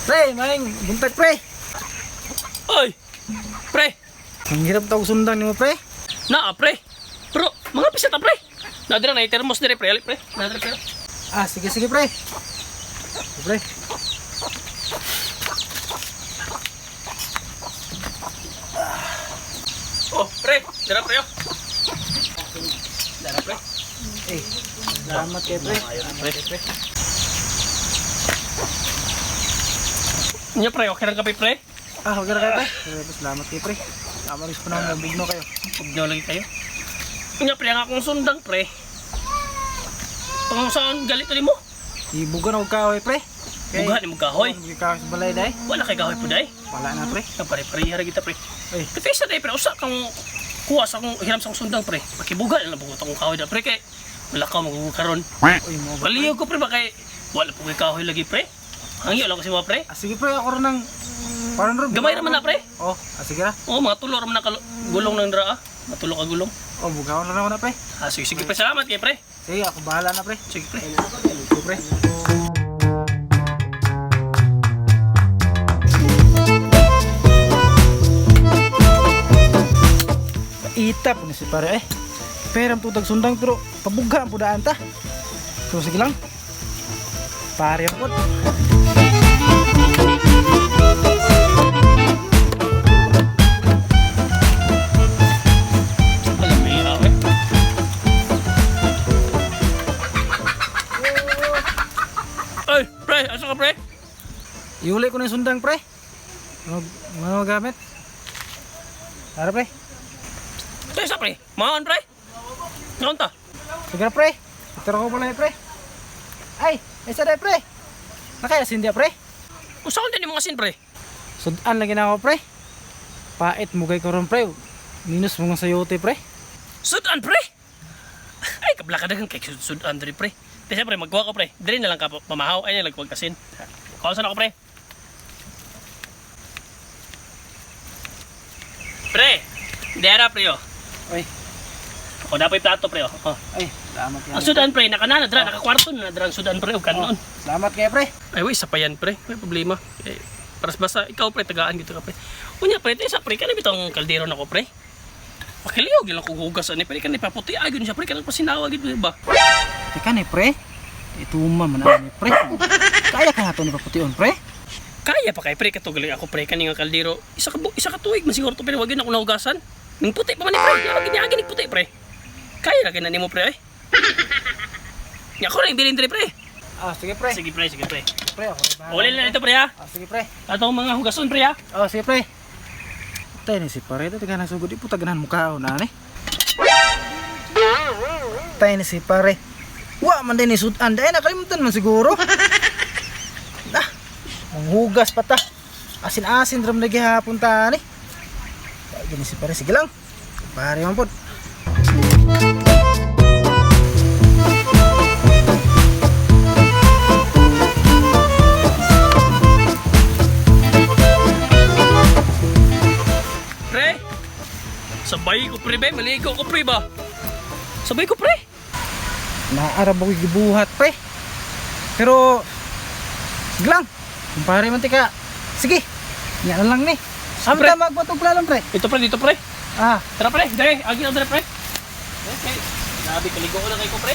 Pre, maing buntag pre. Oy! Pre! Ang hirap tawag sundan ni mo pre. Naa, pre! Pero, mga pisat na, pre! Nadira na, termos dire, pre. Ali, pre. Nadira, pre. Ah, sige sige pre. Pre. Oh, pre! Dara, pre, oh. Dara, pre. Eh, salamat kay pre. Pre. Nya, pre, okay lang kape, pre? Ah, huwag na kayo pre. Salamat kay pre. Tama rin po naman bigno kayo. Pugnaw lagi kayo. Nya, pre, ang akong sundang, pre. Pang saan galit ulit mo? Ibugan ako kahoy pre. Buga ni mo kahoy. Hindi kahoy sa balay day. Wala kay kahoy po, day. Wala na pre. Ang pare-parehara kita, pre. Ay, Kapisa, day, pre. Usa kang kuha sa akong hiram sa akong sundang, pre. Pakibuga na bugot akong kahoy na, pre. Kay wala ka magkaroon. uy mo. Baliw ko, pre, ba kay wala po kay kahoy lagi, pre. Hangyo lang kasi mga, pre. Ah, sige pre, ako rin ng parang rin. Gamay raman na, pre. Oh, sige na. Oo, mga tulo raman na gulong ng draa. Matulog ka gulong. Oh, bugawan na naman na pre. Ah, sige, pre. Salamat kay, pre. Sige, ako bahala na pre. Sige, pre. Sige pre. Itap na si pare eh. Pero ang tutag sundang pero pabuga ang pudaan ta. So sige lang. Pare ako. Alam mo yun, eh. Ay, pre. Asa ka, pre? Iuli ko na yung sundang pre. Ano gamit? Tara pre. Ito isa, pre. Mahan, pre. Noon ta. Sige na pre. Ituro ko pala pre. Ay, isa na pre. Nakayasin dia pre. Usaon din yung mga sin, pre. Sudan lagi na ako pre. Pait mo kay karon pre. Minus mo nga sayote pre. Sudan, pre. Ay, kablakadagan kay Sudan, diri, pre. Kasi, pre, magkuha ko, pre. Diri na lang ka pamahaw. Ay, nalagwag kasin. Kawasan ako, pre. Pre. Dera, pre, oh. Oy, O, dapat plato, pre, oh. ay, salamat kay. Ang Sudan, pre, nakana, nadra, nakakwarto na, nadra ang Sudan, pre, o kanon. Salamat kay pre. Ay, wey, isa pa yan, pre. May problema. Eh, paras basta, ikaw, pre, tagaan dito ka, pre. Unya, pre, ito isa, pre, kanina bitong kaldero na ko, pre. Pakiliw, gilang kong hugas, ani, pre, kanina paputi, agyon siya, pre, kanina pasinawag, ito, ba? Teka ni pre. Ituma man na ni pre. Kaya ka nato ni papution pre. Kaya pa kay pre, katugaling ako, pre, kanina kaldero. Isa ka tuig, masiguro to, pre, wag yun ako nahugasan. Nang puti pa man ni pre, yagin ni puti, pre. Kaya na ni mo, pre, eh. Nga ko rin, bilin, pre. Ah, sige pre. Sige, pre, sige, pre. Pre ako. Uli na ito, pre, ha. Ah, sige pre. Atong mga hugason, pre, ha. Oh, sige pre. Tay ni si pare ito tiga nasugod di puta ganahan mukha na ni. Tay ni si pare. Wa man din ni sudan dai nakalimutan man siguro. Ah, ang hugas pa ta. Asin-asin ram lagi hapon ta ni. Tay gini si pare sige lang. Pare man pod. Pre, sabay ko, pre, be. Maligo ko, pre, ba? Sabay ko, pre. Naarab ako gibuhat pre. Pero sige lang. Kung pare man tika. Sige. Yan na lang ni. Sabi Pre. ta magpatog lang pre. Ito, pre, dito, pre. Ah, Tara, pre. Dali, agi na, pre. Okay. Sabi, kaligo ko na kayo ko, pre.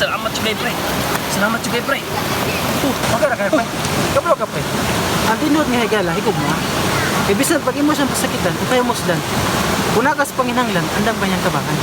Salamat juga pre. Salamat juga pre. Okay ra kay pre. Kablo ka pre. Ang tindot nga higala higog mo. Kay bisan pag imo siyang pasakitan, kung kayo musdan. Kung nakas panginhanglan, andang ba niyang kabakan?